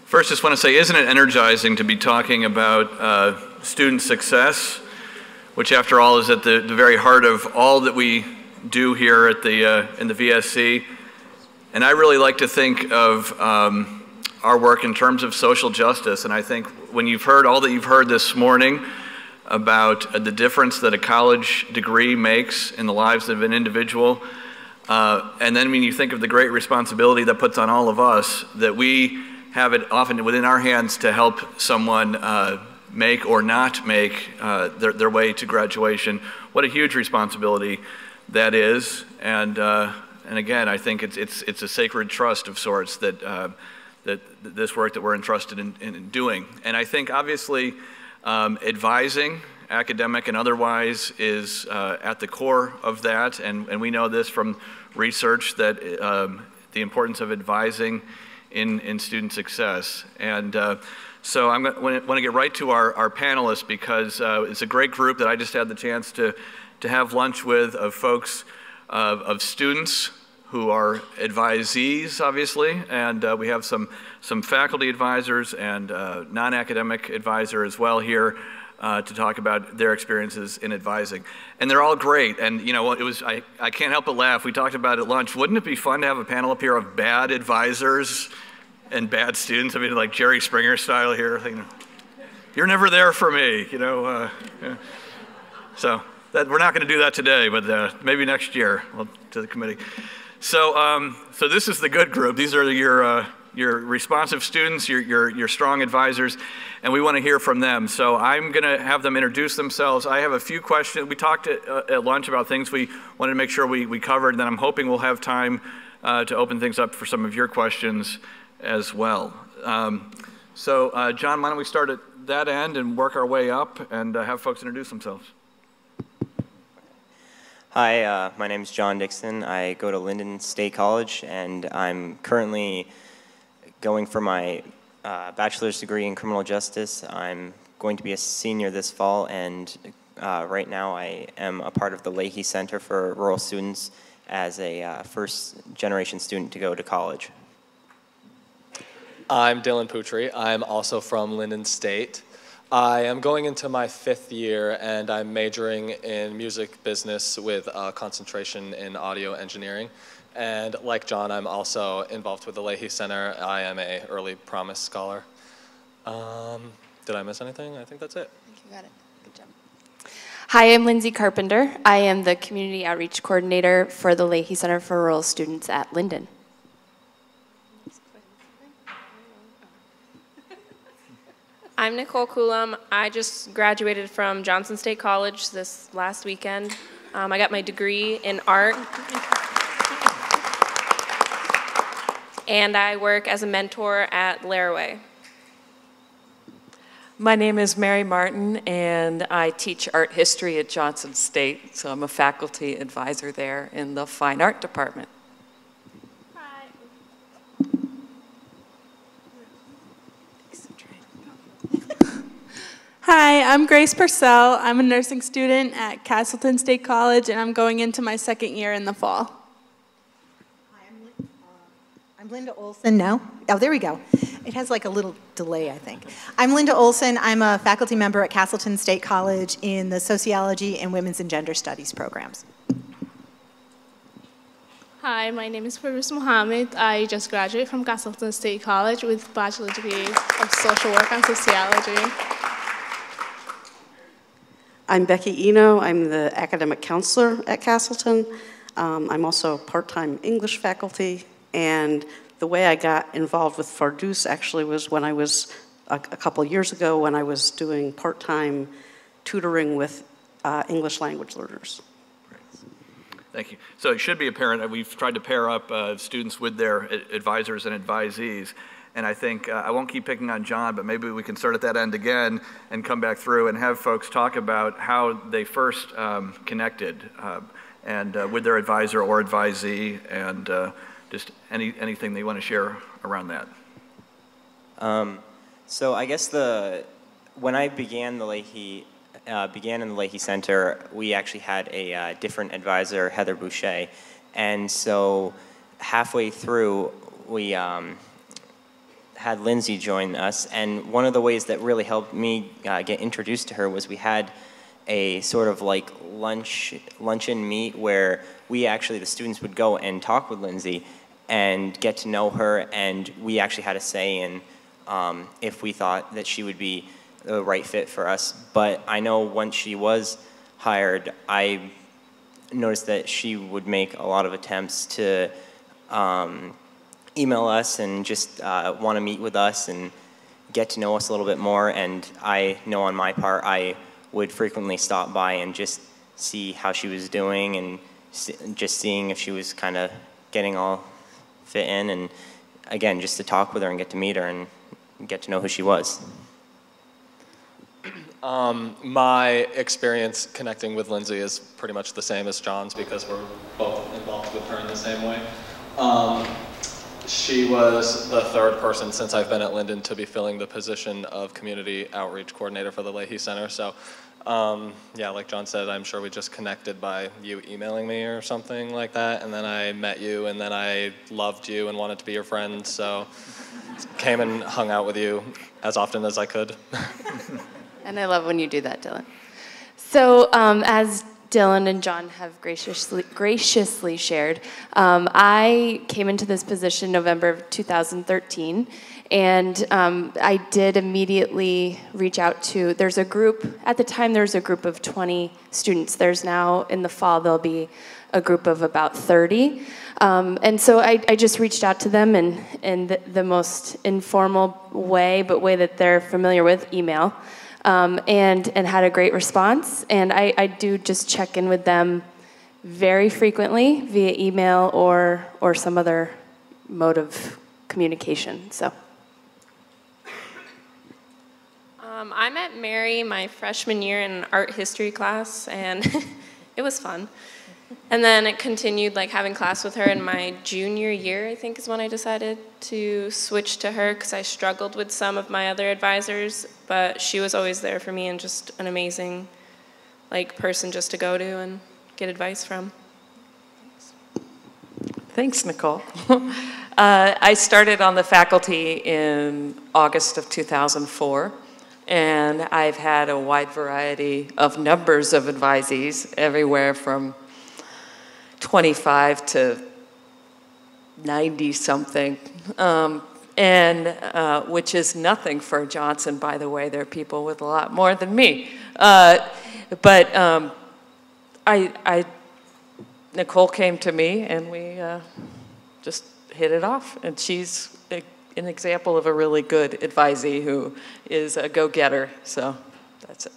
First, just want to say, isn't it energizing to be talking about student success, which after all is at the very heart of all that we do here at in the VSC. And I really like to think of our work in terms of social justice. And I think when you've heard all that you've heard this morning about the difference that a college degree makes in the lives of an individual, and then when you think of the great responsibility that puts on all of us, that we have it often within our hands to help someone make or not make their way to graduation. What a huge responsibility that is, and again, I think it's a sacred trust of sorts that that this work that we're entrusted in doing. And I think obviously advising, academic and otherwise, is at the core of that, and we know this from research that the importance of advising in student success. And so I want to get right to our panelists, because it's a great group that I just had the chance to have lunch with, of folks, of students who are advisees, obviously, and we have some faculty advisors and non-academic advisor as well here to talk about their experiences in advising. And they're all great, and you know, I can't help but laugh. We talked about at lunch, wouldn't it be fun to have a panel up here of bad advisors and bad students? I mean, like Jerry Springer style here. You're never there for me, you know. Yeah. So we're not going to do that today, but maybe next year to the committee. So, so this is the good group. These are your responsive students, your strong advisors, and we want to hear from them. So I'm going to have them introduce themselves. I have a few questions. We talked at lunch about things we wanted to make sure we covered, and then I'm hoping we'll have time to open things up for some of your questions as well. So John, why don't we start at that end and work our way up and have folks introduce themselves. Hi, my name is John Dixon. I go to Lyndon State College, and I'm currently going for my bachelor's degree in criminal justice. I'm going to be a senior this fall, and right now I am a part of the Leahy Center for Rural Students as a first-generation student to go to college. I'm Dylan Putri. I'm also from Lyndon State. I am going into my 5th year, and I'm majoring in music business with a concentration in audio engineering. And like John, I'm also involved with the Leahy Center. I am a early promise scholar. Did I miss anything? I think that's it. I think you got it. Good job. Hi, I'm Lindsay Carpenter. I am the Community Outreach Coordinator for the Leahy Center for Rural Students at Lyndon. I'm Nicole Coulomb. I just graduated from Johnson State College this last weekend. I got my degree in art. And I work as a mentor at Laraway. My name is Mary Martin, and I teach art history at Johnson State, so I'm a faculty advisor there in the fine art department. Hi, I'm Grace Purcell. I'm a nursing student at Castleton State College, and I'm going into my 2nd year in the fall. Hi, I'm Linda Olson. No? Oh, there we go. It has like a little delay, I think. I'm Linda Olson. I'm a faculty member at Castleton State College in the Sociology and Women's and Gender Studies programs. Hi, my name is Farouz Mohammed. I just graduated from Castleton State College with bachelor degrees of social work and sociology. I'm Becky Eno. I'm the academic counselor at Castleton. I'm also part-time English faculty, and the way I got involved with Fardoos actually was when I was, a couple years ago, when I was doing part-time tutoring with English language learners. Thank you. So it should be apparent, we've tried to pair up students with their advisors and advisees. And I think, I won't keep picking on John, but maybe we can start at that end again and come back through and have folks talk about how they first connected and with their advisor or advisee, and just anything they want to share around that. So I guess when I began in the Leahy Center, we actually had a different advisor, Heather Boucher, and so halfway through, had Lindsay join us, and one of the ways that really helped me get introduced to her was we had a sort of like luncheon meet where we actually, the students would go and talk with Lindsay and get to know her, and we actually had a say in if we thought that she would be the right fit for us. But I know once she was hired, I noticed that she would make a lot of attempts to email us and just want to meet with us and get to know us a little bit more. And I know on my part, I would frequently stop by and just see how she was doing and just seeing if she was kind of getting all fit in, and again, just to talk with her and get to meet her and get to know who she was. My experience connecting with Lindsay is pretty much the same as John's because we're both involved with her in the same way. She was the third person since I've been at Linden to be filling the position of Community Outreach Coordinator for the Leahy Center. So yeah, like John said, I'm sure we just connected by you emailing me or something like that, and then I met you, and then I loved you and wanted to be your friend, so came and hung out with you as often as I could. And I love when you do that, Dylan. So as Dylan and John have graciously shared, I came into this position November of 2013, and I did immediately reach out to, there's a group, at the time there was a group of 20 students. There's now, in the fall, there'll be a group of about 30. And so I just reached out to them in the most informal way, but way that they're familiar with, email. And had a great response. And I do just check in with them very frequently via email or some other mode of communication. So. I met Mary my freshman year in art history class, and it was fun. And then it continued like having class with her in my junior year, I think is when I decided to switch to her because I struggled with some of my other advisors, but she was always there for me and just an amazing like person just to go to and get advice from. Thanks, Nicole. I started on the faculty in August of 2004, and I've had a wide variety of numbers of advisees, everywhere from 25 to 90 something, which is nothing for Johnson, by the way. There are people with a lot more than me. Nicole came to me and we just hit it off, and she's an example of a really good advisee who is a go-getter, so that's it.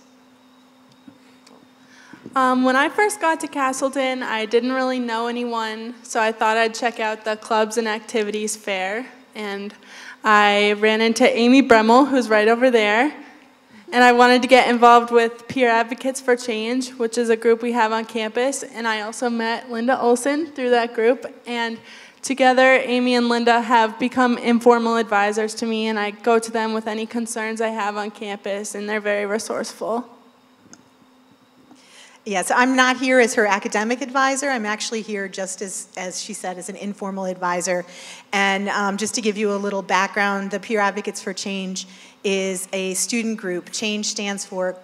When I first got to Castleton, I didn't really know anyone, so I thought I'd check out the Clubs and Activities Fair. And I ran into Amy Bremmel, who's right over there. And I wanted to get involved with Peer Advocates for Change, which is a group we have on campus. And I also met Linda Olson through that group. And together, Amy and Linda have become informal advisors to me, and I go to them with any concerns I have on campus, and they're very resourceful. Yes, I'm not here as her academic advisor. I'm actually here just as she said, as an informal advisor. And just to give you a little background, the Peer Advocates for Change is a student group. Change stands for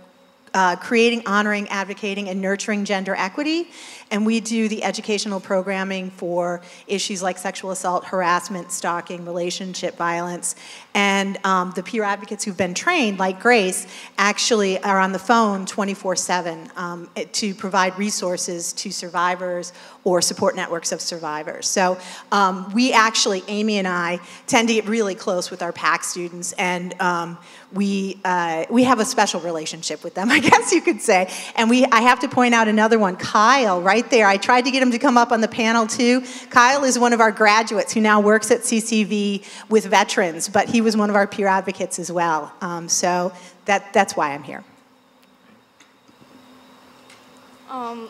creating, honoring, advocating, and nurturing gender equity. And we do the educational programming for issues like sexual assault, harassment, stalking, relationship violence. And the peer advocates who've been trained, like Grace, actually are on the phone 24/7 to provide resources to survivors or support networks of survivors. So we actually, Amy and I, tend to get really close with our PAC students, and we have a special relationship with them, I guess you could say. And I have to point out another one, Kyle, right there. I tried to get him to come up on the panel too. Kyle is one of our graduates who now works at CCV with veterans, but he was one of our peer advocates as well. So that's why I'm here.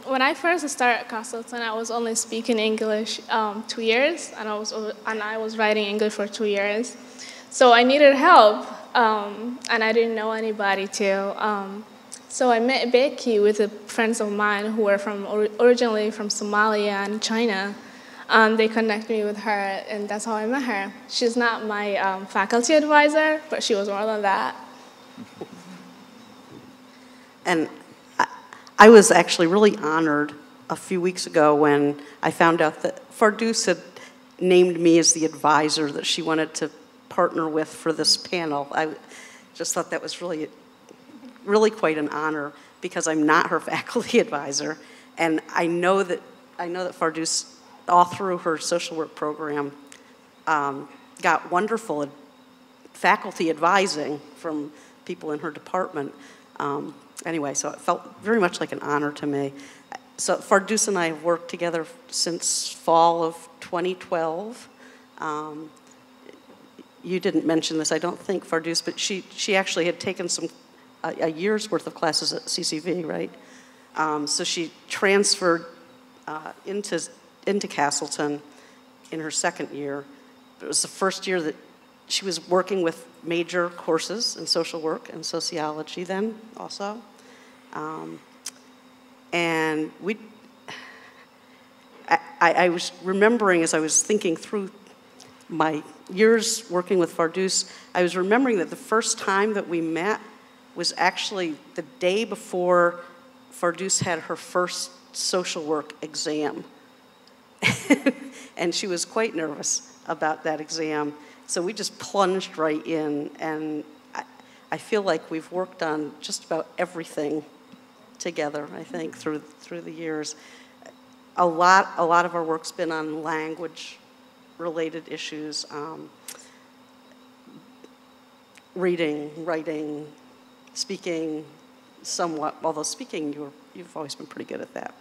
When I first started at Castleton, I was only speaking English 2 years, and I was writing English for 2 years. So I needed help, and I didn't know anybody to. So I met Becky with friends of mine who were originally from Somalia and China. They connect me with her, and that's how I met her. She's not my faculty advisor, but she was more than that. And I was actually really honored a few weeks ago when I found out that Fardoos had named me as the advisor that she wanted to partner with for this panel. I just thought that was really, really quite an honor because I'm not her faculty advisor, and I know that Fardoos, all through her social work program, got wonderful faculty advising from people in her department. Anyway, so it felt very much like an honor to me. So Fardoos and I have worked together since fall of 2012. You didn't mention this, I don't think, Fardoos, but she actually had taken a year's worth of classes at CCV, right? So she transferred into Castleton in her second year. It was the first year that she was working with major courses in social work and sociology then also. And I was remembering as I was thinking through my years working with Fardoos, I was remembering that the first time that we met was actually the day before Fardoos had her first social work exam. And she was quite nervous about that exam. So we just plunged right in, and I feel like we've worked on just about everything together, I think, through the years. A lot of our work's been on language-related issues, reading, writing, speaking, somewhat, although speaking, you've always been pretty good at that,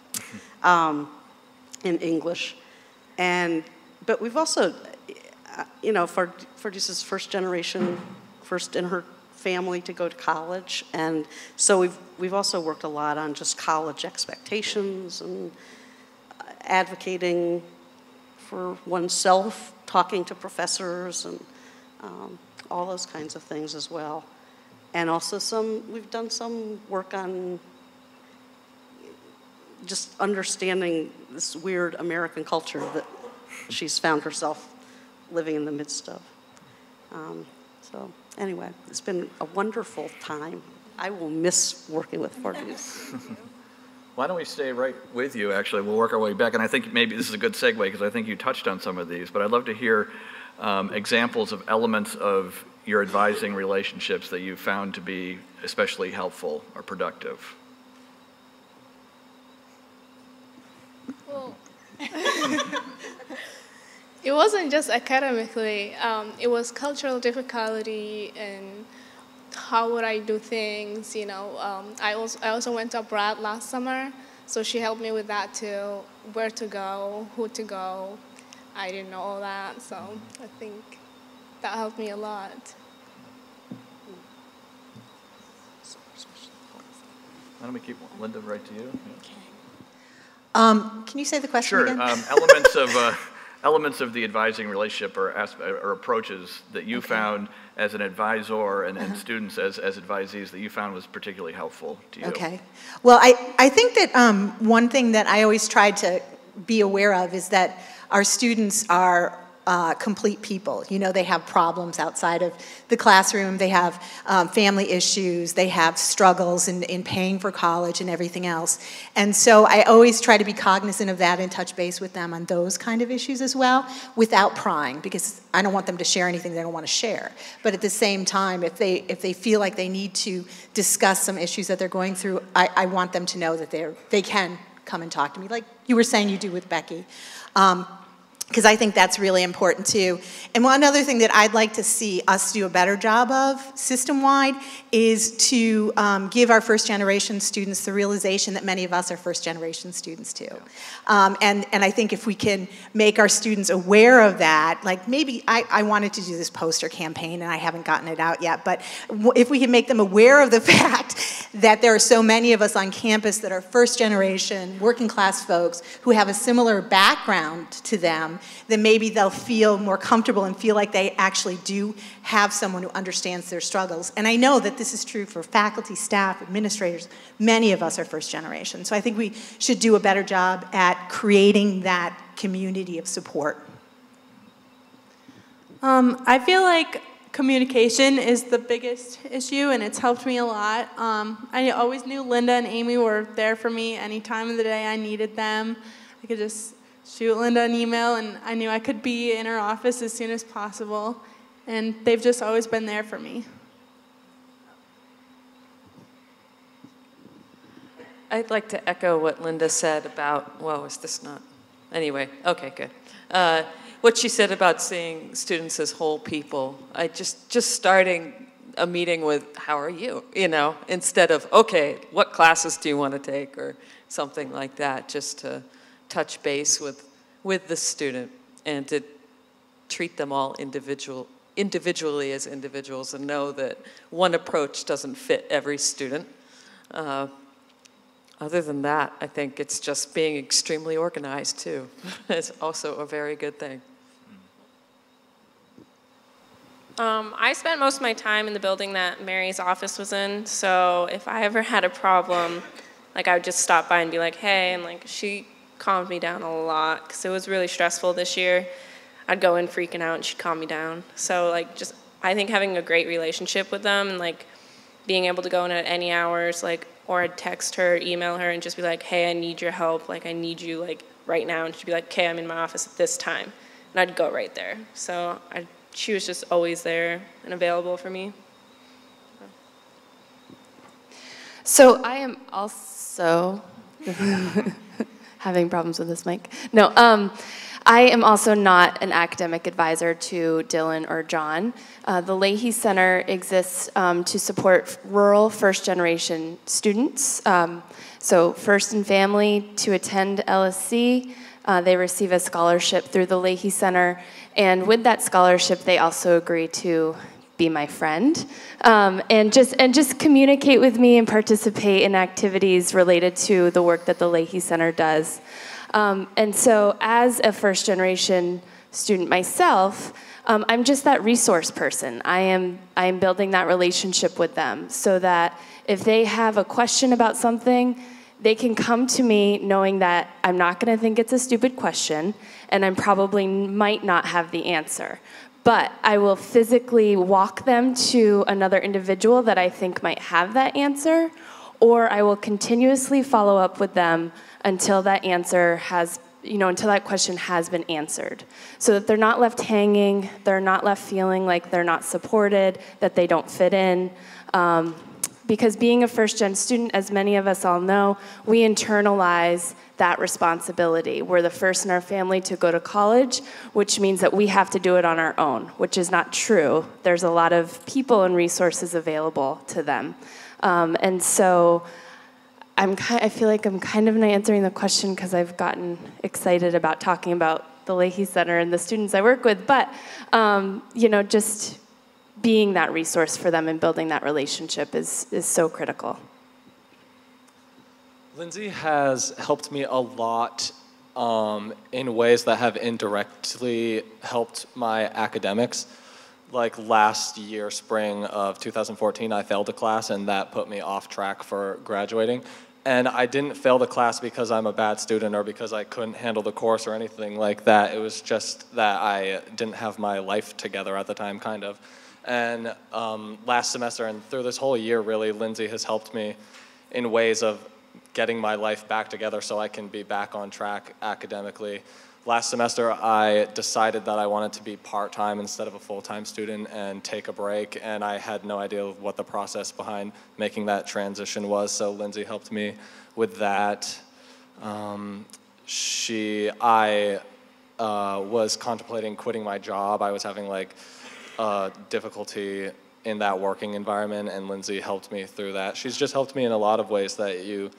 in English. But we've also, Fardoos' first generation, first in her family to go to college, and so we've also worked a lot on just college expectations and advocating for oneself, talking to professors, and all those kinds of things as well. And also we've done some work on just understanding this weird American culture that she's found herself living in the midst of. So anyway, it's been a wonderful time. I will miss working with Fardoos. Why don't we stay right with you, actually? We'll work our way back. And I think maybe this is a good segue because I think you touched on some of these, but I'd love to hear examples of elements of your advising relationships that you found to be especially helpful or productive. Well, it wasn't just academically. It was cultural difficulty and how would I do things, I also went abroad last summer, so she helped me with that too, where to go, who to go. I didn't know all that, so I think that helped me a lot. Why don't we keep Linda right to you? Can you say the question again? Sure. Elements of the advising relationship or approaches that you found as an advisor and students as advisees that you found was particularly helpful to you. Okay. Well, I think that one thing that I always try to be aware of is that our students are complete people. They have problems outside of the classroom. They have family issues. They have struggles in paying for college and everything else. And so I always try to be cognizant of that and touch base with them on those kind of issues as well without prying, because I don't want them to share anything they don't want to share. But at the same time, if they feel like they need to discuss some issues that they're going through, I want them to know that they can come and talk to me, like you were saying you do with Becky. Because I think that's really important too. And one other thing that I'd like to see us do a better job of system-wide is to give our first-generation students the realization that many of us are first-generation students too. And I think if we can make our students aware of that, like maybe I wanted to do this poster campaign and I haven't gotten it out yet, but if we can make them aware of the fact that there are so many of us on campus that are first-generation, working-class folks who have a similar background to them, then maybe they'll feel more comfortable and feel like they actually do have someone who understands their struggles. And I know that this is true for faculty, staff, administrators. Many of us are first generation. So I think we should do a better job at creating that community of support? I feel like communication is the biggest issue, and it's helped me a lot. I always knew Linda and Amy were there for me any time of the day I needed them. I could just shoot Linda an email, and I knew I could be in her office as soon as possible. And they've just always been there for me. I'd like to echo what Linda said about, well, is this not? Anyway, okay, good. What she said about seeing students as whole people. I just starting a meeting with, how are you? You know, instead of, okay, what classes do you want to take, or something like that, just to touch base with the student and to treat them all individually as individuals, and know that one approach doesn't fit every student. Other than that, I think it's just being extremely organized too. It's also a very good thing. I spent most of my time in the building that Mary's office was in, so if I ever had a problem, like I would just stop by and be like, hey, and like she calmed me down a lot because it was really stressful this year. I'd go in freaking out and she'd calm me down. So like just, I think having a great relationship with them and like being able to go in at any hours, like, or I'd text her, email her, and just be like, hey, I need your help, like I need you like right now, and she'd be like, okay, I'm in my office at this time, and I'd go right there. So she was just always there and available for me. So I am also having problems with this mic. No, I am also not an academic advisor to Dylan or John. The Leahy Center exists to support rural first-generation students. So first and family to attend LSC, they receive a scholarship through the Leahy Center, and with that scholarship, they also agree to be my friend and just communicate with me and participate in activities related to the work that the Leahy Center does. And so as a first-generation student myself, I'm just that resource person. I am building that relationship with them so that if they have a question about something, they can come to me knowing that I'm not going to think it's a stupid question, and I probably might not have the answer. But I will physically walk them to another individual that I think might have that answer, or I will continuously follow up with them until that answer has, until that question has been answered. So that they're not left hanging, they're not left feeling like they're not supported, that they don't fit in. Because being a first-gen student, as many of us all know, we internalize that responsibility. We're the first in our family to go to college, which means that we have to do it on our own, which is not true. There's a lot of people and resources available to them. And so I feel like I'm kind of not answering the question because I've gotten excited about talking about the Leahy Center and the students I work with, but just being that resource for them and building that relationship is so critical. Lindsay has helped me a lot in ways that have indirectly helped my academics. Like last year, spring of 2014, I failed a class, and that put me off track for graduating. And I didn't fail the class because I'm a bad student or because I couldn't handle the course or anything like that. It was just that I didn't have my life together at the time, kind of. And last semester and through this whole year, really, Lindsay has helped me in ways of getting my life back together so I can be back on track academically. Last semester, I decided that I wanted to be part-time instead of a full-time student and take a break, and I had no idea what the process behind making that transition was, so Lindsay helped me with that. I was contemplating quitting my job. I was having difficulty in that working environment, and Lindsay helped me through that. She's just helped me in a lot of ways that you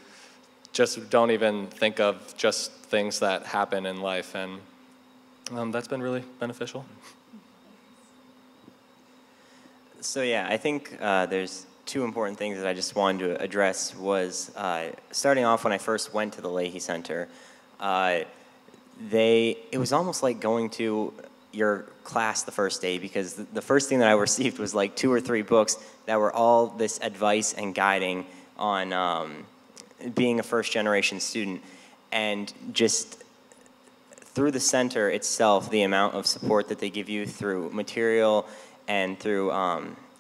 just don't even think of, just things that happen in life, and that's been really beneficial. So yeah, I think there's two important things that I just wanted to address was starting off when I first went to the Leahy Center, it was almost like going to your class the first day, because the first thing that I received was like 2 or 3 books that were all this advice and guiding on being a first-generation student. And just through the center itself, the amount of support that they give you through material and through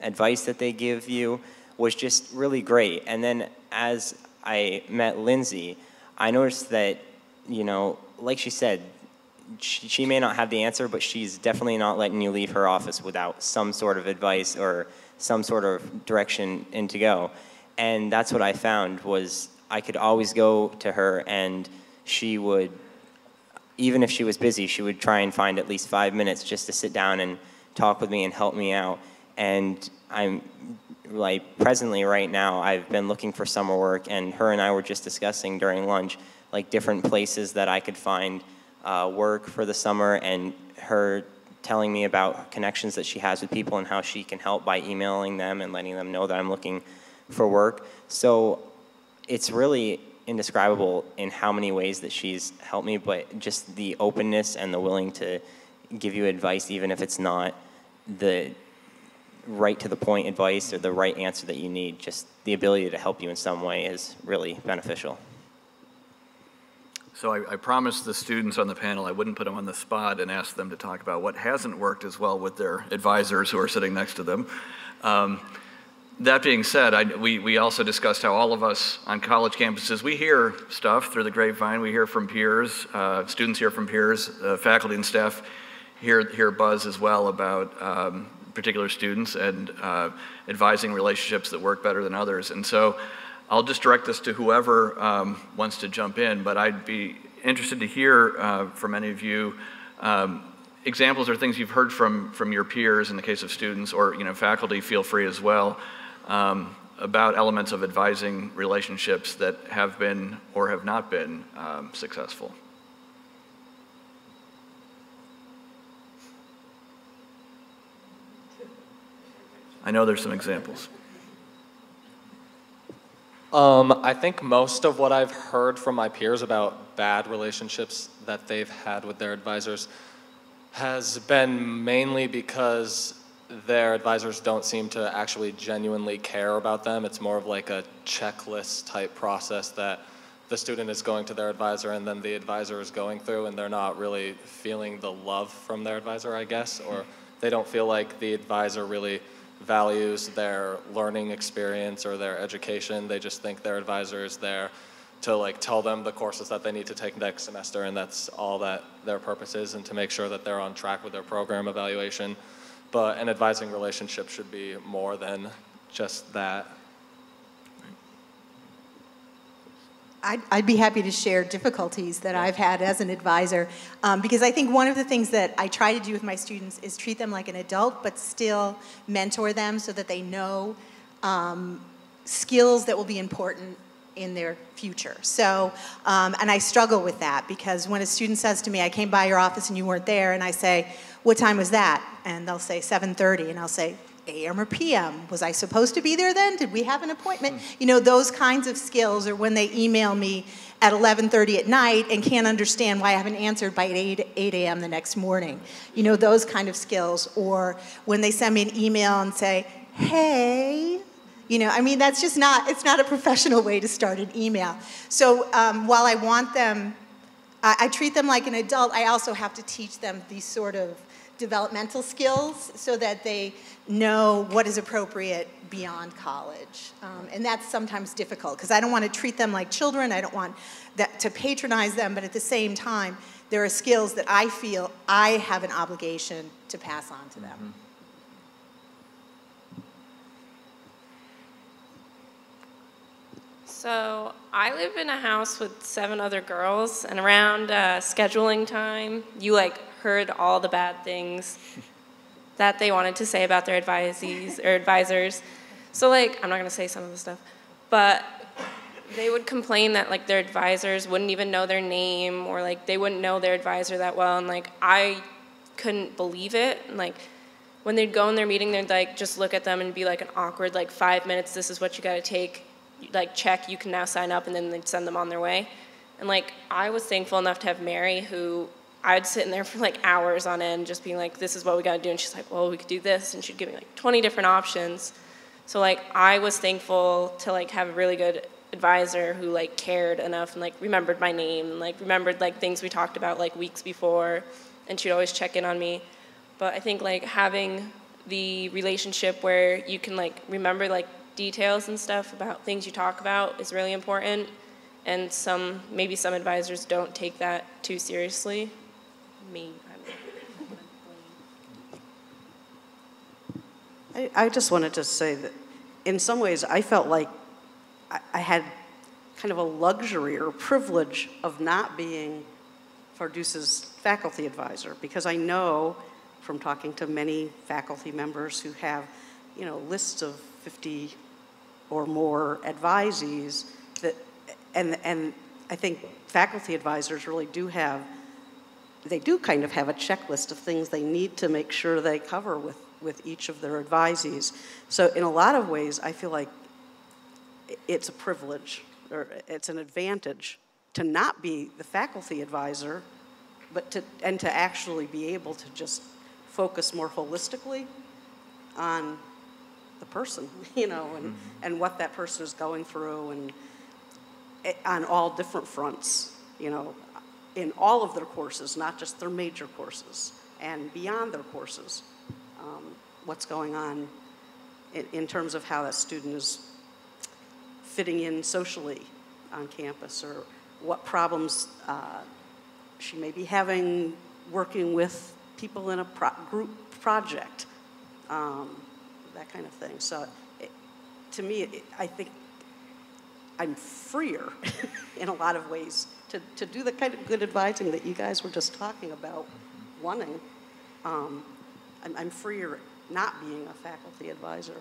advice that they give you was just really great. And then as I met Lindsay, I noticed that, you know, like she said, she may not have the answer, but she's definitely not letting you leave her office without some sort of advice or some sort of direction in to go. And that's what I found was I could always go to her, and she would, even if she was busy, she would try and find at least 5 minutes just to sit down and talk with me and help me out. And I'm like, presently right now, I've been looking for summer work, and her and I were just discussing during lunch, like different places that I could find work for the summer, and her telling me about connections that she has with people and how she can help by emailing them and letting them know that I'm looking for work. So it's really indescribable in how many ways that she's helped me, but just the openness and the willing to give you advice, even if it's not the right to the point advice or the right answer that you need, just the ability to help you in some way is really beneficial. So I promised the students on the panel I wouldn't put them on the spot and ask them to talk about what hasn't worked as well with their advisors who are sitting next to them. That being said, we also discussed how all of us on college campuses, we hear stuff through the grapevine. We hear from peers, students hear from peers, faculty and staff hear buzz as well about particular students and advising relationships that work better than others. And so I'll just direct this to whoever wants to jump in, but I'd be interested to hear from any of you examples or things you've heard from your peers in the case of students, or faculty, feel free as well, about elements of advising relationships that have been or have not been successful. I know there's some examples. I think most of what I've heard from my peers about bad relationships that they've had with their advisors has been mainly because their advisors don't seem to actually genuinely care about them. It's more of like a checklist type process that the student is going to their advisor and then the advisor is going through, and they're not really feeling the love from their advisor, I guess, or they don't feel like the advisor really values their learning experience or their education. They just think their advisor is there to like tell them the courses that they need to take next semester, and that's all that their purpose is, and to make sure that they're on track with their program evaluation. But an advising relationship should be more than just that. I'd be happy to share difficulties that I've had as an advisor, because I think one of the things that I try to do with my students is treat them like an adult, but still mentor them so that they know skills that will be important in their future. So, and I struggle with that, because when a student says to me, I came by your office and you weren't there, and I say, what time was that? And they'll say 7:30, and I'll say, AM or PM? Was I supposed to be there then? Did we have an appointment? You know, those kinds of skills, or when they email me at 11:30 at night and can't understand why I haven't answered by 8 a.m. the next morning. You know, those kind of skills. Or when they send me an email and say, hey, you know, I mean, that's just not, it's not a professional way to start an email. So while I want them, I treat them like an adult, I also have to teach them these sort of developmental skills so that they know what is appropriate beyond college. And that's sometimes difficult, because I don't want to treat them like children. I don't want that to patronize them, but at the same time, there are skills that I feel I have an obligation to pass on to them. Mm-hmm. So I live in a house with 7 other girls, and around scheduling time, you like heard all the bad things that they wanted to say about their advisees or advisors. So like, I'm not gonna say some of the stuff, but they would complain that like their advisors wouldn't even know their name, or like they wouldn't know their advisor that well, and like I couldn't believe it. And like when they'd go in their meeting, they'd like just look at them and be like an awkward like 5 minutes, this is what you gotta take, like check, you can now sign up, and then they'd send them on their way. And like I was thankful enough to have Mary, who I'd sit in there for like hours on end just being like, this is what we gotta do, and she's like, well, we could do this, and she'd give me like 20 different options. So like I was thankful to like have a really good advisor who like cared enough and like remembered my name and like remembered like things we talked about like weeks before, and she'd always check in on me. But I think like having the relationship where you can like remember like details and stuff about things you talk about is really important, and maybe some advisors don't take that too seriously. I just wanted to say that in some ways I felt like I had kind of a luxury or privilege of not being Fardous's faculty advisor, because I know from talking to many faculty members who have, you know, lists of 50 or more advisees that, and I think faculty advisors really do have, they do kind of have a checklist of things they need to make sure they cover with each of their advisees. So in a lot of ways, I feel like it's a privilege, or it's an advantage to not be the faculty advisor, but to actually be able to just focus more holistically on the person, you know, and what that person is going through, and on all different fronts, you know, in all of their courses, not just their major courses, and beyond their courses, what's going on in terms of how that student is fitting in socially on campus, or what problems she may be having working with people in a group project, that kind of thing. So to me, I think I'm freer in a lot of ways to do the kind of good advising that you guys were just talking about wanting. I'm freer not being a faculty advisor.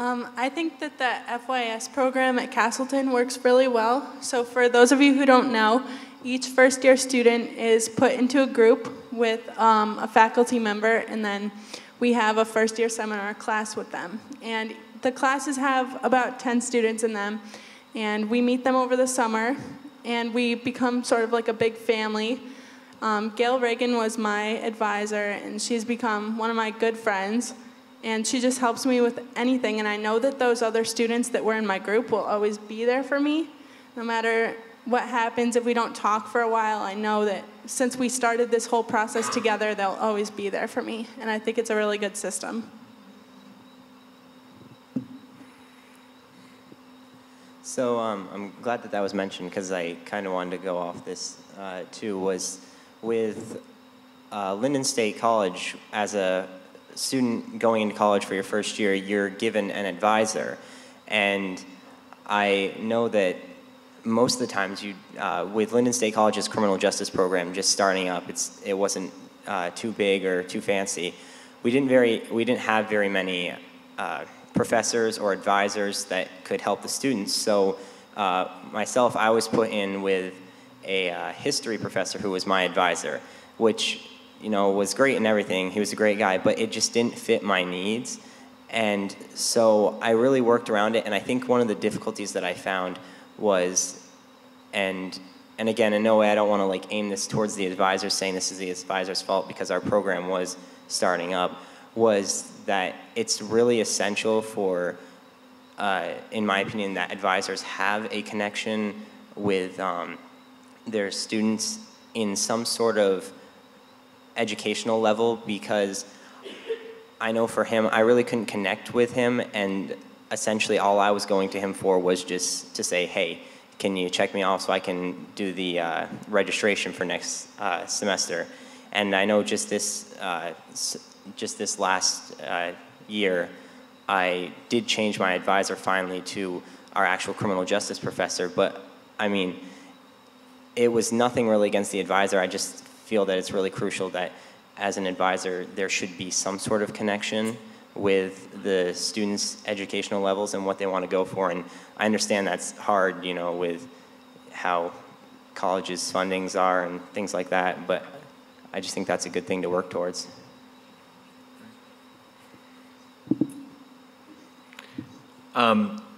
I think that the FYS program at Castleton works really well. So for those of you who don't know, each first-year student is put into a group with a faculty member, and then we have a first-year seminar class with them. And the classes have about 10 students in them, and we meet them over the summer, and we become sort of like a big family. Gail Reagan was my advisor, and she's become one of my good friends. And she just helps me with anything. And I know that those other students that were in my group will always be there for me. No matter what happens, if we don't talk for a while, I know that since we started this whole process together, they'll always be there for me. And I think it's a really good system. So I'm glad that was mentioned, because I kind of wanted to go off this too, was with Linden State College, as a student going into college for your first year, you're given an advisor. And I know that most of the times with Linden State College's criminal justice program just starting up, it wasn't too big or too fancy. We didn't have very many professors or advisors that could help the students. So myself, I was put in with a history professor who was my advisor, which, you know, was great and everything. He was a great guy, but it just didn't fit my needs. And so I really worked around it. And I think one of the difficulties that I found was, and again, in no way I don't want to like aim this towards the advisor, saying this is the advisor's fault, because our program was starting up, was that it's really essential for, in my opinion, that advisors have a connection with their students in some sort of educational level, because I know for him, I really couldn't connect with him, and essentially all I was going to him for was just to say, hey, can you check me off so I can do the registration for next semester? And I know just this last year, I did change my advisor finally to our actual criminal justice professor, but I mean, it was nothing really against the advisor. I just feel that it's really crucial that as an advisor, there should be some sort of connection with the students' educational levels and what they want to go for. And I understand that's hard, you know, with how colleges' fundings are and things like that, but I just think that's a good thing to work towards.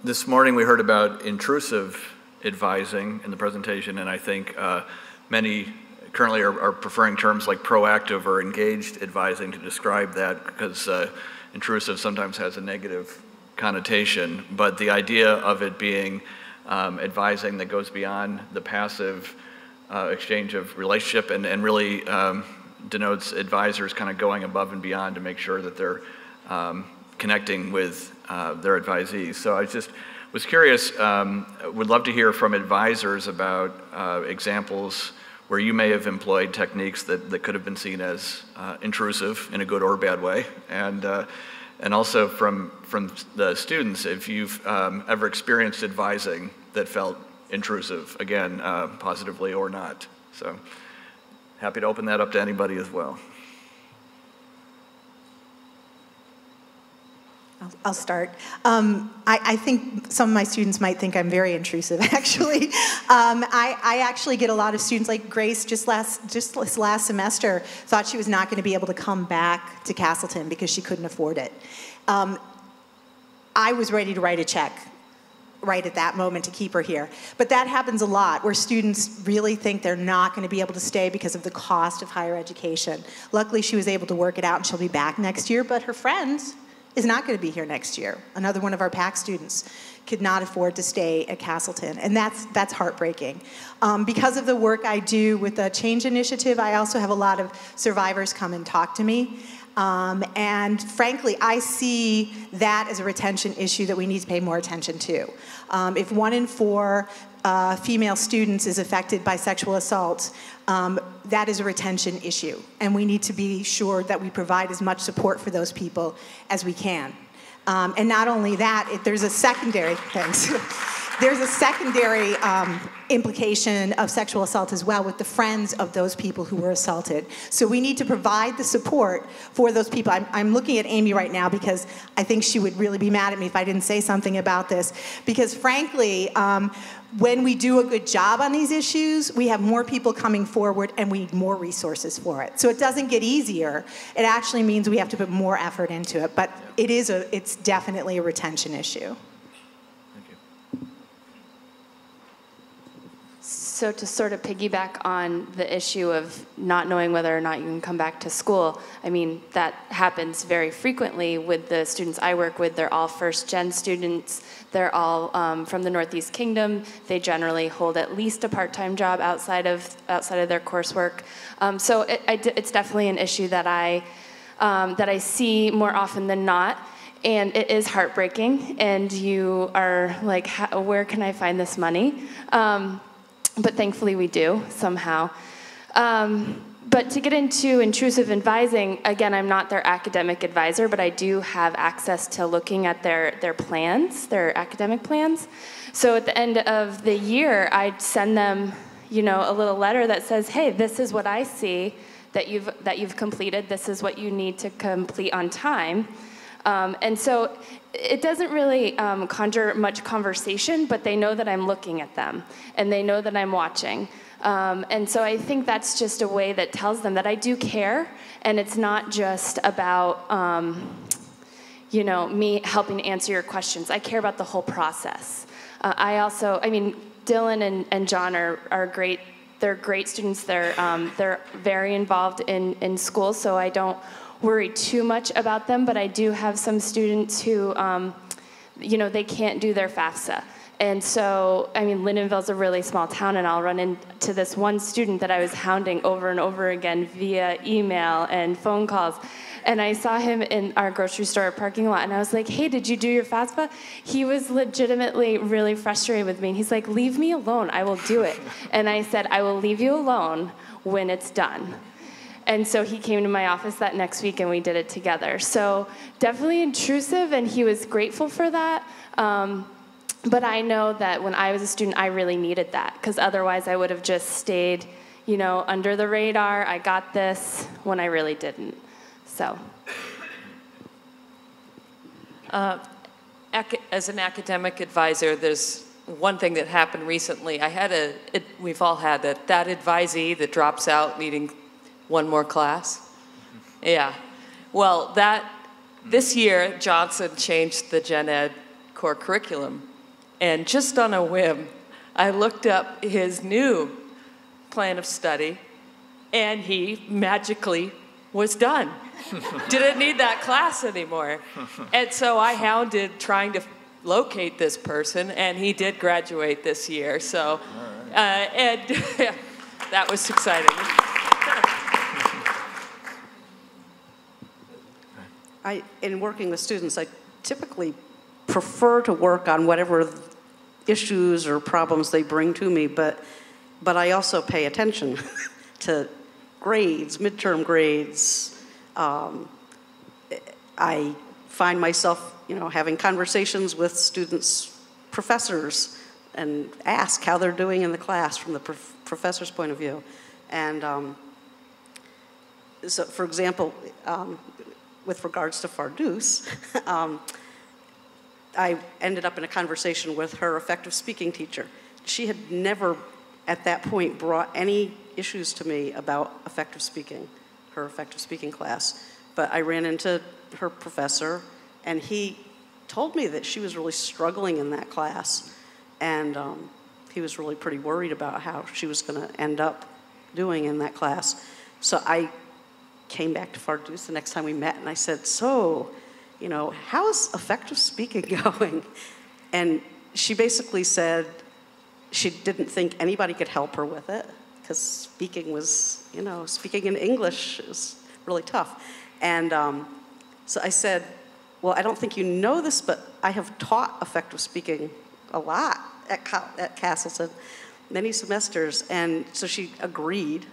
This morning we heard about intrusive advising in the presentation, and I think many currently are preferring terms like proactive or engaged advising to describe that, because intrusive sometimes has a negative connotation, but the idea of it being advising that goes beyond the passive exchange of relationship and really denotes advisors kind of going above and beyond to make sure that they're connecting with their advisees. So I just was curious, would love to hear from advisors about examples where you may have employed techniques that could have been seen as intrusive in a good or bad way, and also from the students, if you've ever experienced advising that felt intrusive, again, positively or not. So happy to open that up to anybody as well. I'll start. I think some of my students might think I'm very intrusive, actually. I actually get a lot of students, like Grace just this last semester, thought she was not going to be able to come back to Castleton because she couldn't afford it. I was ready to write a check right at that moment to keep her here. But that happens a lot, where students really think they're not going to be able to stay because of the cost of higher education. Luckily, she was able to work it out, and she'll be back next year, but her friends is not going to be here next year. Another one of our PAC students could not afford to stay at Castleton, and that's heartbreaking. Because of the work I do with the Change Initiative, I also have a lot of survivors come and talk to me. And frankly, I see that as a retention issue that we need to pay more attention to. If 1 in 4 female students is affected by sexual assault, that is a retention issue. And we need to be sure that we provide as much support for those people as we can. And not only that, there's a secondary, thanks. There's a secondary implication of sexual assault as well with the friends of those people who were assaulted. So we need to provide the support for those people. I'm looking at Amy right now because I think she would really be mad at me if I didn't say something about this. Because frankly, when we do a good job on these issues, we have more people coming forward and we need more resources for it. So it doesn't get easier. It actually means we have to put more effort into it. But it's definitely a retention issue. So to sort of piggyback on the issue of not knowing whether or not you can come back to school, I mean, that happens very frequently with the students I work with. They're all first-gen students. They're all from the Northeast Kingdom. They generally hold at least a part-time job outside of their coursework. So it's definitely an issue that I see more often than not. And it is heartbreaking. And you are like, where can I find this money? But thankfully we do, somehow. But to get into intrusive advising, again, I'm not their academic advisor, but I do have access to looking at their plans, their academic plans. So at the end of the year, I send them, a little letter that says, hey, this is what I see that you've completed. This is what you need to complete on time. And so it doesn't really conjure much conversation, but they know that I'm looking at them, and they know that I'm watching. And so I think that's just a way that tells them that I do care, and it's not just about, me helping to answer your questions. I care about the whole process. Dylan and John are great. They're great students. They're very involved in school, so I don't worry too much about them, but I do have some students who, they can't do their FAFSA. And so, Lyndonville's a really small town, and I'll run into this one student that I was hounding over and over again via email and phone calls. And I saw him in our grocery store parking lot, and I was like, hey, did you do your FAFSA? He was legitimately really frustrated with me. And he's like, leave me alone, I will do it. And I said, I will leave you alone when it's done. And so he came to my office that next week and we did it together. So definitely intrusive, and he was grateful for that. But I know that when I was a student, I really needed that, because otherwise I would have just stayed, under the radar. I got this when I really didn't. So. As an academic advisor, there's one thing that happened recently. We've all had that advisee that drops out needing one more class. Yeah. Well, this year, Johnson changed the Gen Ed core curriculum. And just on a whim, I looked up his new plan of study, and he magically was done. Didn't need that class anymore. And so I hounded trying to locate this person, and he did graduate this year. So, and that was exciting. In working with students, I typically prefer to work on whatever issues or problems they bring to me, but I also pay attention to grades, midterm grades. I find myself, having conversations with students, professors, and ask how they're doing in the class from the professor's point of view. And so, for example, with regards to Fardoos, I ended up in a conversation with her effective speaking teacher. She had never, at that point, brought any issues to me about effective speaking, her effective speaking class. But I ran into her professor, and he told me that she was really struggling in that class, and he was really pretty worried about how she was going to end up doing in that class. So I came back to Fardoos the next time we met, and I said, so, how's effective speaking going? And she basically said she didn't think anybody could help her with it, because speaking was, speaking in English is really tough. And so I said, well, I don't think you know this, but I have taught effective speaking a lot at Castleton, many semesters. And so she agreed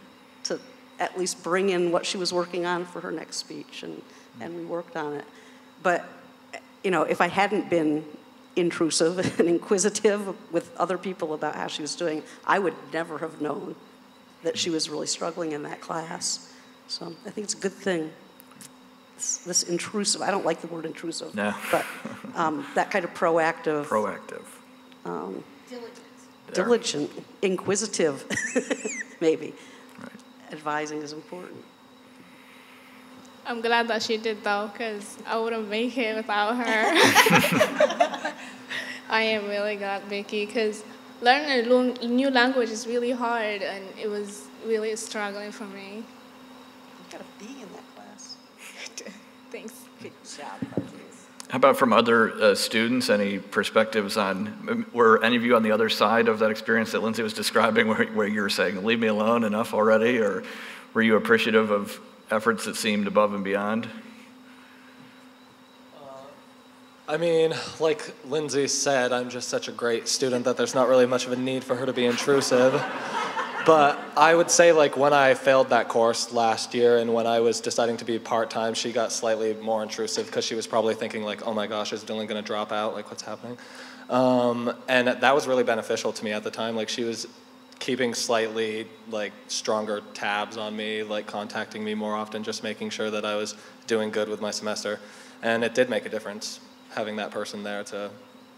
to at least bring in what she was working on for her next speech, and we worked on it. But, if I hadn't been intrusive and inquisitive with other people about how she was doing, I would never have known that she was really struggling in that class. So I think it's a good thing. This intrusive, I don't like the word intrusive, no. But that kind of proactive. Diligent, inquisitive, maybe. Right. Advising is important. I'm glad that she did, though, because I wouldn't make it without her. I am really glad, Vicky, because learning a new language is really hard, and it was really struggling for me. You got a B in that class. Thanks. Good job, How about from other students? Any perspectives on, were any of you on the other side of that experience that Lindsay was describing, where you were saying, leave me alone, enough already? Or were you appreciative of efforts that seemed above and beyond? I mean, like Lindsay said, I'm just such a great student that there's not really much of a need for her to be intrusive. But I would say, like, when I failed that course last year and when I was deciding to be part-time, she got slightly more intrusive because she was probably thinking, like, oh my gosh, is Dylan going to drop out? Like, what's happening? And that was really beneficial to me at the time. Like, she was keeping slightly, like, stronger tabs on me, like, contacting me more often, just making sure that I was doing good with my semester. And it did make a difference, having that person there to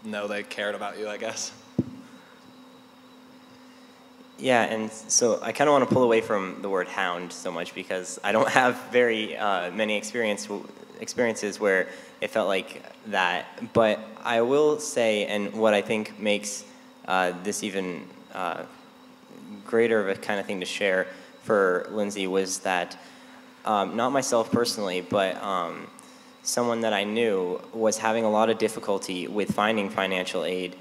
know they cared about you, I guess. Yeah, and so I kind of want to pull away from the word hound so much because I don't have very many experiences where it felt like that. But I will say, and what I think makes this even greater of a kind of thing to share for Lindsay was that, not myself personally, but someone that I knew was having a lot of difficulty with finding financial aid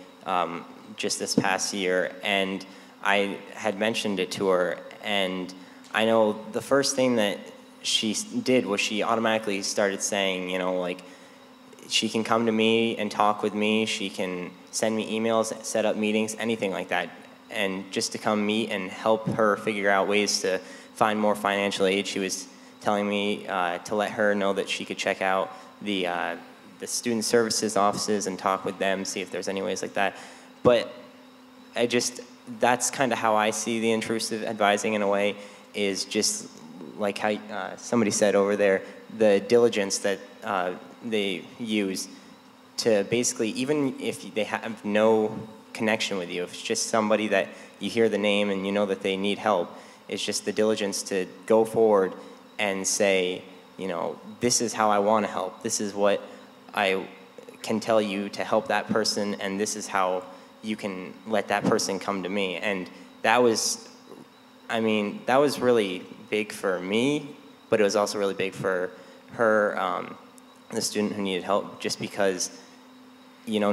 just this past year, and I had mentioned it to her, and I know the first thing that she did was she automatically started saying, like, she can come to me and talk with me, she can send me emails, set up meetings, anything like that, and just to come meet and help her figure out ways to find more financial aid. She was telling me to let her know that she could check out the student services offices and talk with them, see if there's any ways like that. But that's kind of how I see the intrusive advising in a way, is just like how somebody said over there, the diligence that they use to basically, even if they have no connection with you, if it's just somebody that you hear the name and you know that they need help, it's just the diligence to go forward and say, this is how I want to help, this is what I can tell you to help that person, and this is how you can let that person come to me. And that was really big for me but it was also really big for her, the student who needed help, just because, you know,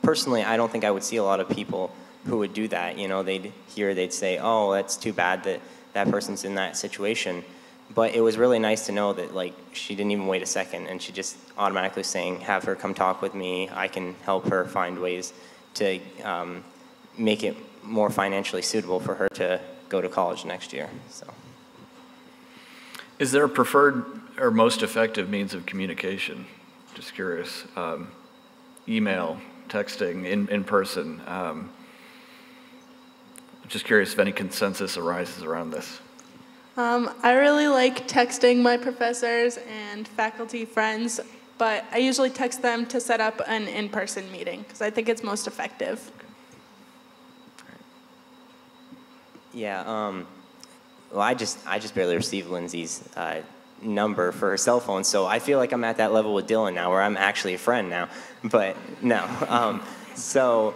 personally, I don't think I would see a lot of people who would do that. You know, they'd say, oh, that's too bad that that person's in that situation. But it was really nice to know that, like, she didn't even wait a second, and she just automatically saying, have her come talk with me. I can help her find ways to make it more financially suitable for her to go to college next year. So, is there a preferred or most effective means of communication? Just curious. Email, texting, in person. Just curious if any consensus arises around this. I really like texting my professors and faculty friends, but I usually text them to set up an in-person meeting because I think it's most effective. Yeah, well, I just barely received Lindsay's number for her cell phone, so I feel like I'm at that level with Dylan now, where I'm actually a friend now, but no. So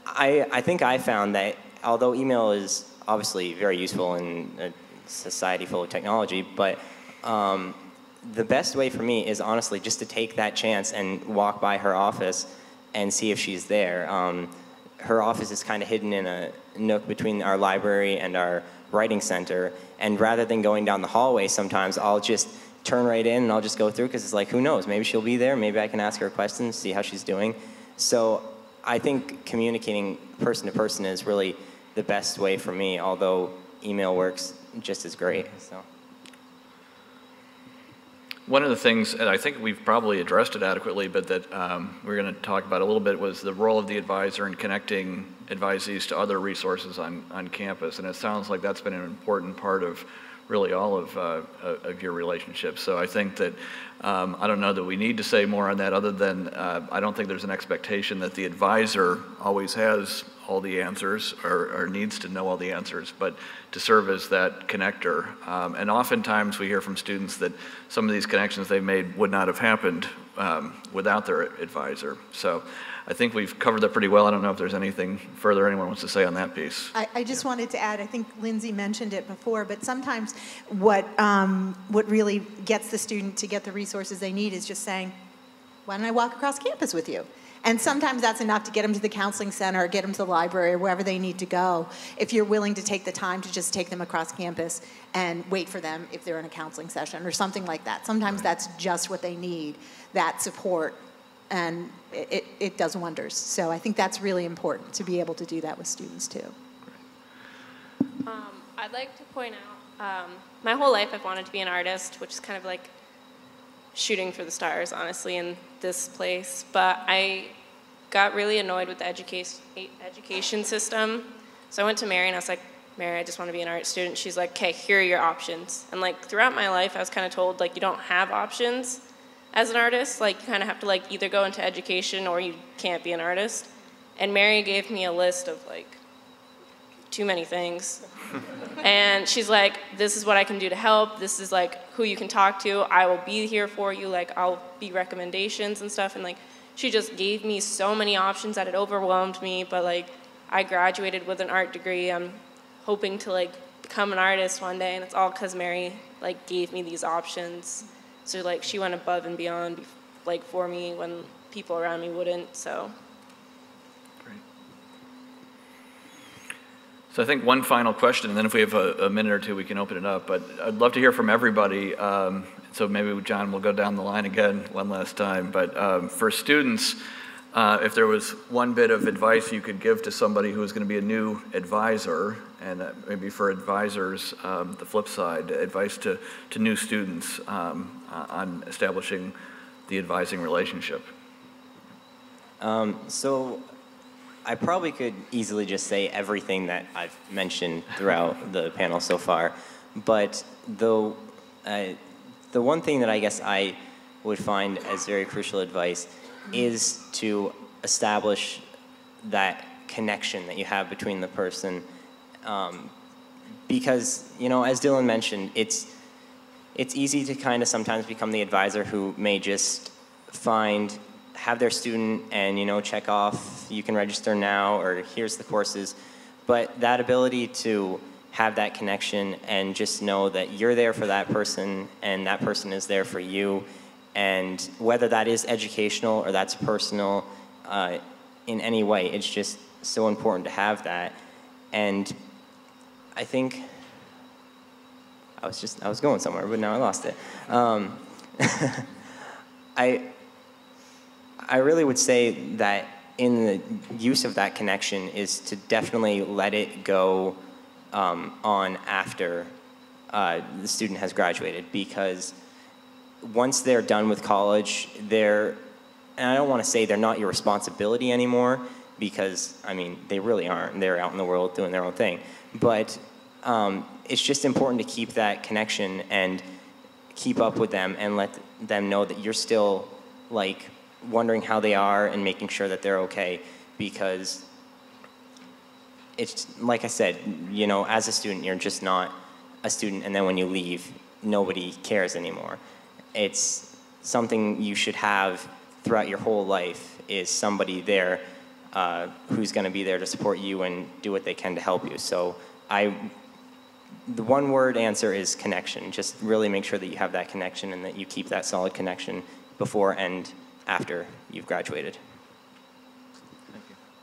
I think I found that although email is obviously very useful in a society full of technology, but the best way for me is honestly just to take that chance and walk by her office and see if she's there. Her office is kind of hidden in a nook between our library and our writing center, and rather than going down the hallway, sometimes I'll just turn right in and I'll just go through, because it's like, who knows, maybe she'll be there, maybe I can ask her questions, see how she's doing. So I think communicating person to person is really the best way for me, although email works just as great. So. One of the things, and I think we've probably addressed it adequately, but that we're going to talk about a little bit, was the role of the advisor in connecting advisees to other resources on campus. And it sounds like that's been an important part of really all of your relationships. So I think that, I don't know that we need to say more on that, other than I don't think there's an expectation that the advisor always has all the answers or needs to know all the answers, but to serve as that connector. And oftentimes we hear from students that some of these connections they've made would not have happened without their advisor. So I think we've covered that pretty well. I don't know if there's anything further anyone wants to say on that piece. I just wanted to add, I think Lindsay mentioned it before, but sometimes what really gets the student to get the resources they need is just saying, why don't I walk across campus with you? And sometimes that's enough to get them to the counseling center, or get them to the library, or wherever they need to go, if you're willing to take the time to just take them across campus and wait for them if they're in a counseling session or something like that. Sometimes that's just what they need, that support, and it does wonders. So I think that's really important, to be able to do that with students too. I'd like to point out, my whole life I've wanted to be an artist, which is kind of like shooting for the stars, honestly, in this place. But I got really annoyed with the education system. So I went to Mary and I was like, Mary, I just want to be an art student. She's like, okay, here are your options. And like throughout my life, I was kind of told like you don't have options as an artist. Like you kind of have to like either go into education or you can't be an artist. And Mary gave me a list of like too many things. And she's like, this is what I can do to help. This is like who you can talk to. I will be here for you. Like I'll be recommendations and stuff. And like she just gave me so many options that it overwhelmed me. But like I graduated with an art degree. I'm hoping to like become an artist one day, and it's all because Mary like gave me these options. So like she went above and beyond like for me when people around me wouldn't. So. So I think one final question, and then if we have a minute or two, we can open it up. But I'd love to hear from everybody. So maybe, John, we'll go down the line again one last time. But for students, if there was one bit of advice you could give to somebody who is going to be a new advisor, and maybe for advisors, the flip side, advice to new students on establishing the advising relationship. So I probably could easily just say everything that I've mentioned throughout the panel so far, but the one thing that I guess I would find as very crucial advice is to establish that connection that you have between the person, because, you know, as Dylan mentioned, it's easy to kind of sometimes become the advisor who may just have their student and, you know, check off, you can register now, or here's the courses. But that ability to have that connection and just know that you're there for that person and that person is there for you. And whether that is educational or that's personal, in any way, it's just so important to have that. And I think I was going somewhere, but now I lost it. I really would say that in the use of that connection is to definitely let it go on after the student has graduated, because once they're done with college, and I don't want to say they're not your responsibility anymore, because, I mean, they really aren't. They're out in the world doing their own thing. But it's just important to keep that connection and keep up with them and let them know that you're still, like, wondering how they are and making sure that they're okay, because it's, like I said, you know, as a student, you're just not a student, and then when you leave, nobody cares anymore. It's something you should have throughout your whole life, is somebody there who's going to be there to support you and do what they can to help you. So the one word answer is connection. Just really make sure that you have that connection and that you keep that solid connection before and after you've graduated.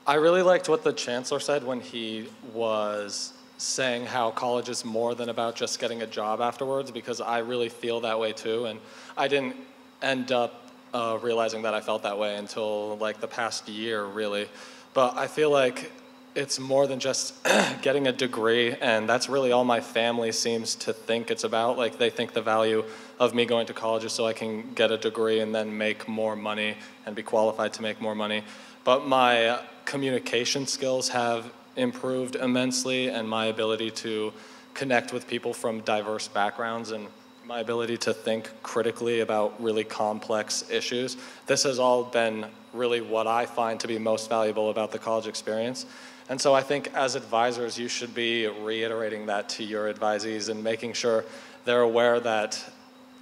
I really liked what the chancellor said when he was saying how college is more than about just getting a job afterwards, because I really feel that way too, and I didn't end up realizing that I felt that way until like the past year, really. But I feel like it's more than just getting a degree, and that's really all my family seems to think it's about. Like, they think the value of me going to college is so I can get a degree and then make more money and be qualified to make more money. But my communication skills have improved immensely, and my ability to connect with people from diverse backgrounds and my ability to think critically about really complex issues. This has all been really what I find to be most valuable about the college experience. And so I think as advisors, you should be reiterating that to your advisees and making sure they're aware that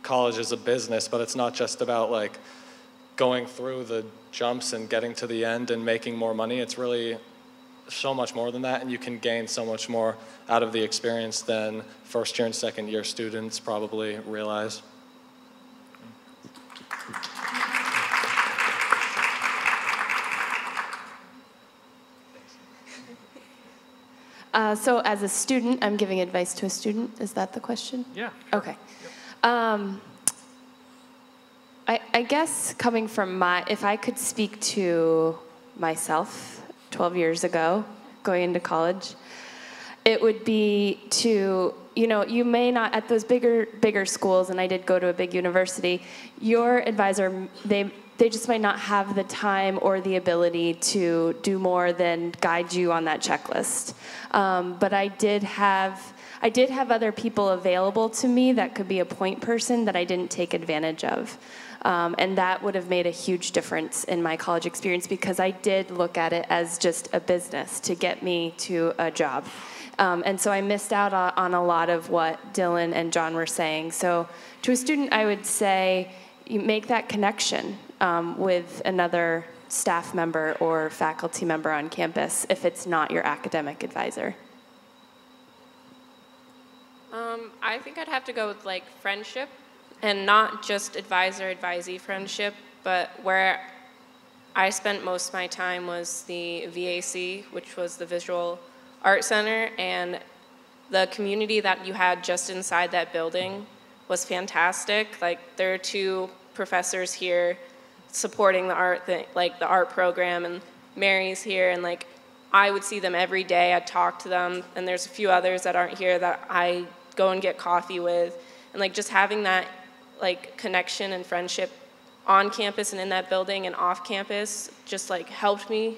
college is a business, but it's not just about like going through the jumps and getting to the end and making more money. It's really so much more than that, and you can gain so much more out of the experience than first year and second year students probably realize. So as a student, I'm giving advice to a student. Is that the question? Yeah. Okay. Yep. I guess coming from if I could speak to myself 12 years ago, going into college, it would be to, you know, you may not, at those bigger schools, and I did go to a big university, your advisor, they just might not have the time or the ability to do more than guide you on that checklist. But I did have other people available to me that could be a point person that I didn't take advantage of. And that would have made a huge difference in my college experience, because I did look at it as just a business to get me to a job. And so I missed out on a lot of what Dylan and John were saying. So to a student, I would say you make that connection with another staff member or faculty member on campus if it's not your academic advisor. I think I'd have to go with like friendship, and not just advisor-advisee friendship, but where I spent most of my time was the VAC, which was the Visual Art Center, and the community that you had just inside that building was fantastic. Like, there are two professors here supporting the art thing, like the art program, and Mary's here, and like I would see them every day. I'd talk to them, and there's a few others that aren't here that I go and get coffee with, and like just having that like connection and friendship on campus and in that building and off campus just like helped me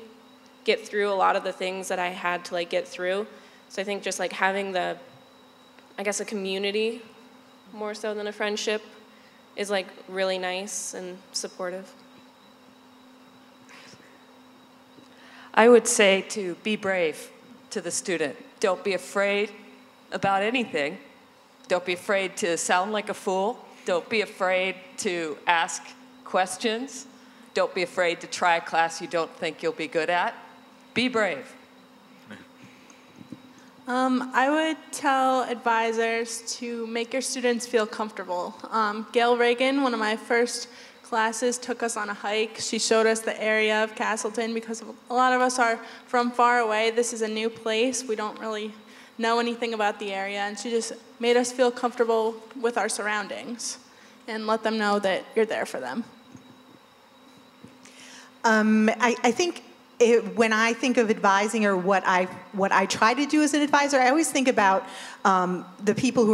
get through a lot of the things that I had to like get through. So I think just like having I guess a community more so than a friendship is like really nice and supportive. I would say to be brave to the student. Don't be afraid about anything. Don't be afraid to sound like a fool. Don't be afraid to ask questions. Don't be afraid to try a class you don't think you'll be good at. Be brave. I would tell advisors to make your students feel comfortable. Gail Reagan, one of my first classes, took us on a hike. She showed us the area of Castleton because a lot of us are from far away. This is a new place. We don't really know anything about the area, and she just made us feel comfortable with our surroundings and let them know that you're there for them. I think when I think of advising, or what I try to do as an advisor, I always think about the people who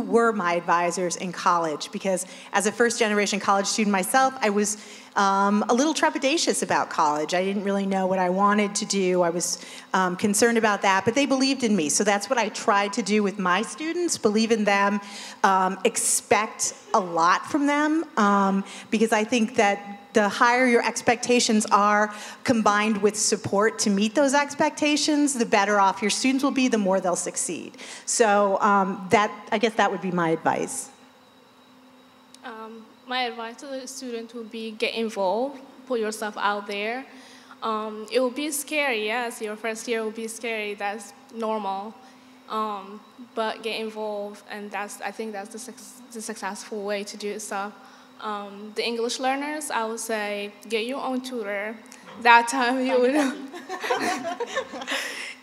were my advisors in college. Because as a first-generation college student myself, I was a little trepidatious about college. I didn't really know what I wanted to do. I was concerned about that, but they believed in me. So that's what I tried to do with my students: believe in them, expect a lot from them, because I think that the higher your expectations are, combined with support to meet those expectations, the better off your students will be, the more they'll succeed. So I guess that would be my advice. My advice to the student would be get involved, put yourself out there. It will be scary, yes, your first year will be scary, that's normal. But get involved, and I think that's the successful way to do stuff. The English learners, I would say, get your own tutor. That time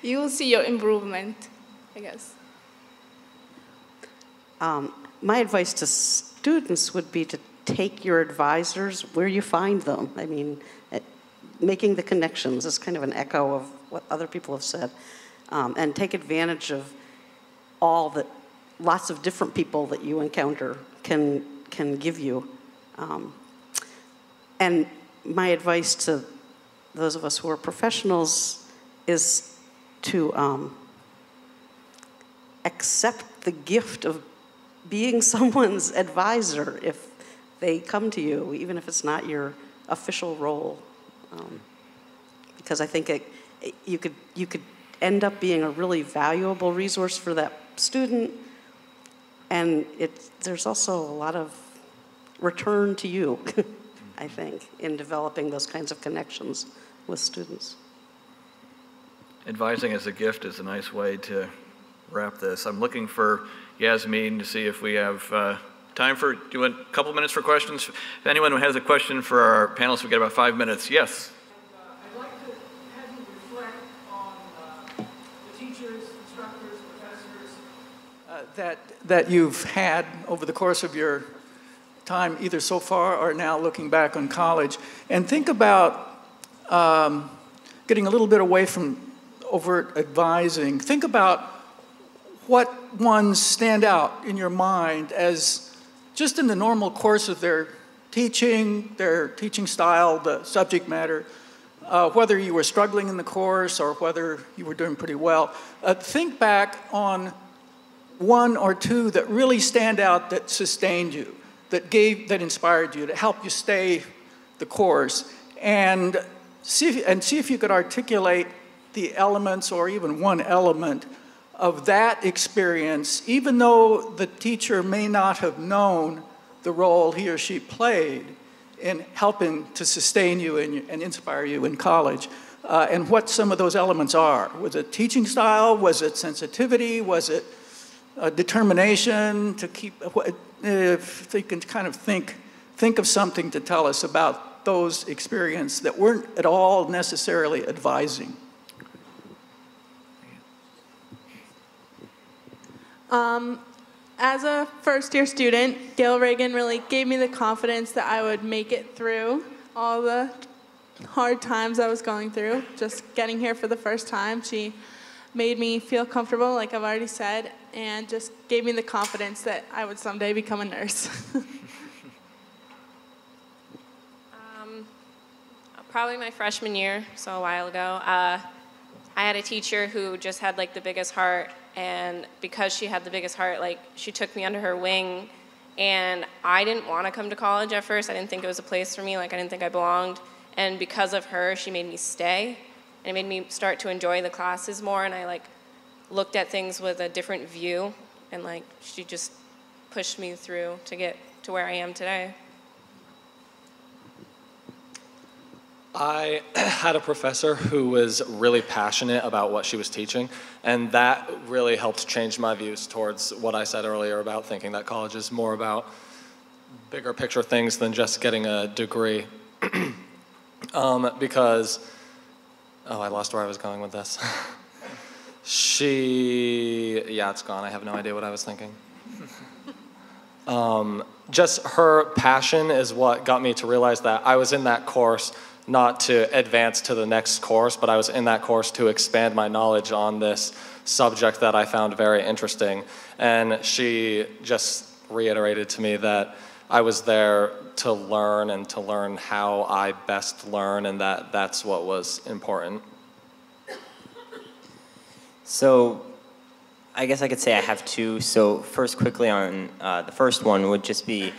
you will see your improvement, I guess. My advice to students would be to take your advisors where you find them. I mean, making the connections is kind of an echo of what other people have said, and take advantage of lots of different people that you encounter can give you. And my advice to those of us who are professionals is to accept the gift of being someone's advisor if they come to you, even if it's not your official role. Because I think you could end up being a really valuable resource for that student, and there's also a lot of return to you, I think, in developing those kinds of connections with students. Advising as a gift is a nice way to wrap this. I'm looking for Yasmin to see if we have time for, do you want a couple minutes for questions? If anyone who has a question for our panelists, we've got about 5 minutes. Yes? I'd like to have you reflect on the teachers, instructors, professors that you've had over the course of your time, either so far or now looking back on college, and think about getting a little bit away from overt advising. Think about what ones stand out in your mind as just in the normal course of their teaching style, the subject matter, whether you were struggling in the course or whether you were doing pretty well. Think back on one or two that really stand out, that sustained you, that inspired you, to help you stay the course, and see if you could articulate the elements, or even one element of that experience, even though the teacher may not have known the role he or she played in helping to sustain you and inspire you in college, and what some of those elements are. Was it teaching style? Was it sensitivity? Was it determination to keep? If they can kind of think of something to tell us about those experiences that weren't at all necessarily advising. As a first-year student, Gail Reagan really gave me the confidence that I would make it through all the hard times I was going through. Just getting here for the first time, she made me feel comfortable, like I've already said, and just gave me the confidence that I would someday become a nurse. Probably my freshman year, so a while ago. I had a teacher who just had like the biggest heart, and because she had the biggest heart, like she took me under her wing, and I didn't want to come to college at first. I didn't think it was a place for me, like I didn't think I belonged, and because of her, she made me stay, and it made me start to enjoy the classes more, and I like looked at things with a different view, and like she just pushed me through to get to where I am today. I had a professor who was really passionate about what she was teaching, and that really helped change my views towards what I said earlier about thinking that college is more about bigger picture things than just getting a degree. Because, oh, I lost where I was going with this. Yeah, it's gone. I have no idea what I was thinking. Just her passion is what got me to realize that I was in that course not to advance to the next course, but I was in that course to expand my knowledge on this subject that I found very interesting. And she just reiterated to me that I was there to learn and to learn how I best learn, and that's what was important. So I guess I could say I have two. So first, quickly on the first one would just be,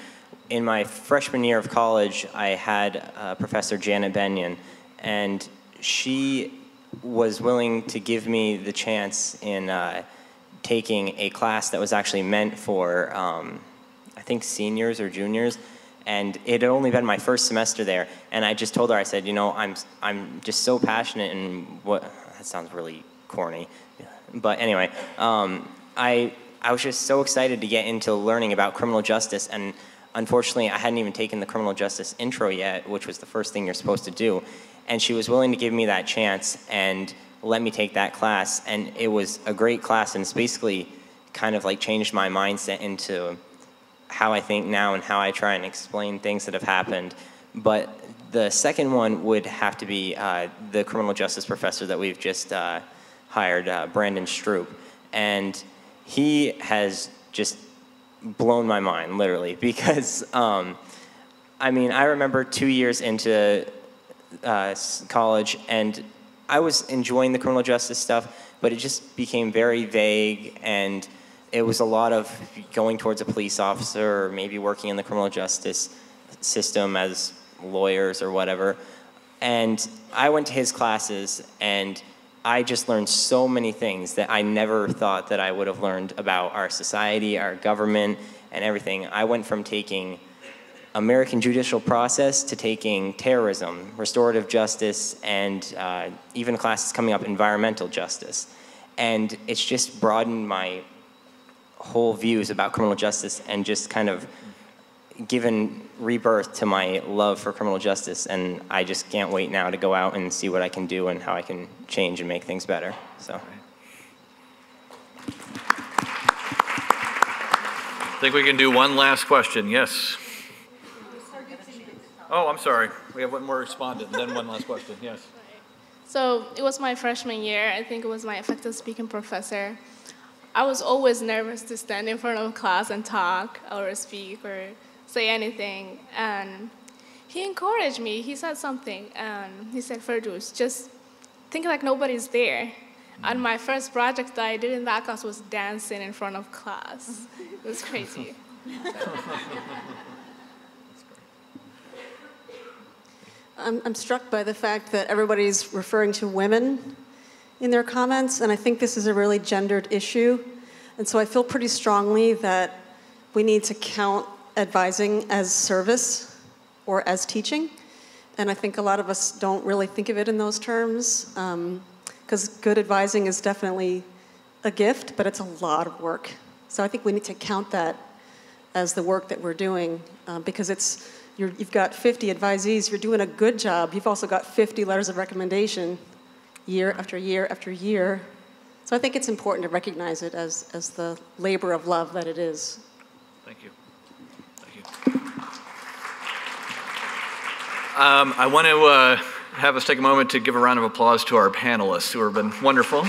in my freshman year of college, I had Professor Janet Benyon, and she was willing to give me the chance in taking a class that was actually meant for, I think, seniors or juniors, and it had only been my first semester there, and I just told her, I said, you know, I'm just so passionate in what, that sounds really corny, but anyway, I was just so excited to get into learning about criminal justice, and unfortunately, I hadn't even taken the criminal justice intro yet, which was the first thing you're supposed to do. And she was willing to give me that chance and let me take that class. And it was a great class, and it's basically kind of like changed my mindset into how I think now and how I try and explain things that have happened. But the second one would have to be the criminal justice professor that we've just hired, Brandon Stroop. And he has just blown my mind, literally, because, I mean, I remember 2 years into college, and I was enjoying the criminal justice stuff, but it just became very vague, and it was a lot of going towards a police officer or maybe working in the criminal justice system as lawyers or whatever. And I went to his classes, and I just learned so many things that I never thought that I would have learned about our society, our government, and everything. I went from taking American judicial process to taking terrorism, restorative justice, and even classes coming up, environmental justice. And it's just broadened my whole views about criminal justice and just kind of given rebirth to my love for criminal justice, and I just can't wait now to go out and see what I can do and how I can change and make things better. So. I think we can do one last question. Yes. Oh, I'm sorry. We have one more respondent, and then one last question. Yes. So it was my freshman year. I think it was my effective speaking professor. I was always nervous to stand in front of class and talk or speak or say anything, and he encouraged me. He said something, and he said, Ferdouz, just think like nobody's there. And my first project that I did in that class was dancing in front of class. It was crazy. I'm struck by the fact that everybody's referring to women in their comments, and I think this is a really gendered issue. And so I feel pretty strongly that we need to count advising as service or as teaching. And I think a lot of us don't really think of it in those terms, because good advising is definitely a gift, but it's a lot of work. So I think we need to count that as the work that we're doing, because you've got 50 advisees, you're doing a good job. You've also got 50 letters of recommendation year after year after year. So I think it's important to recognize it as the labor of love that it is. Thank you. I want to have us take a moment to give a round of applause to our panelists who have been wonderful.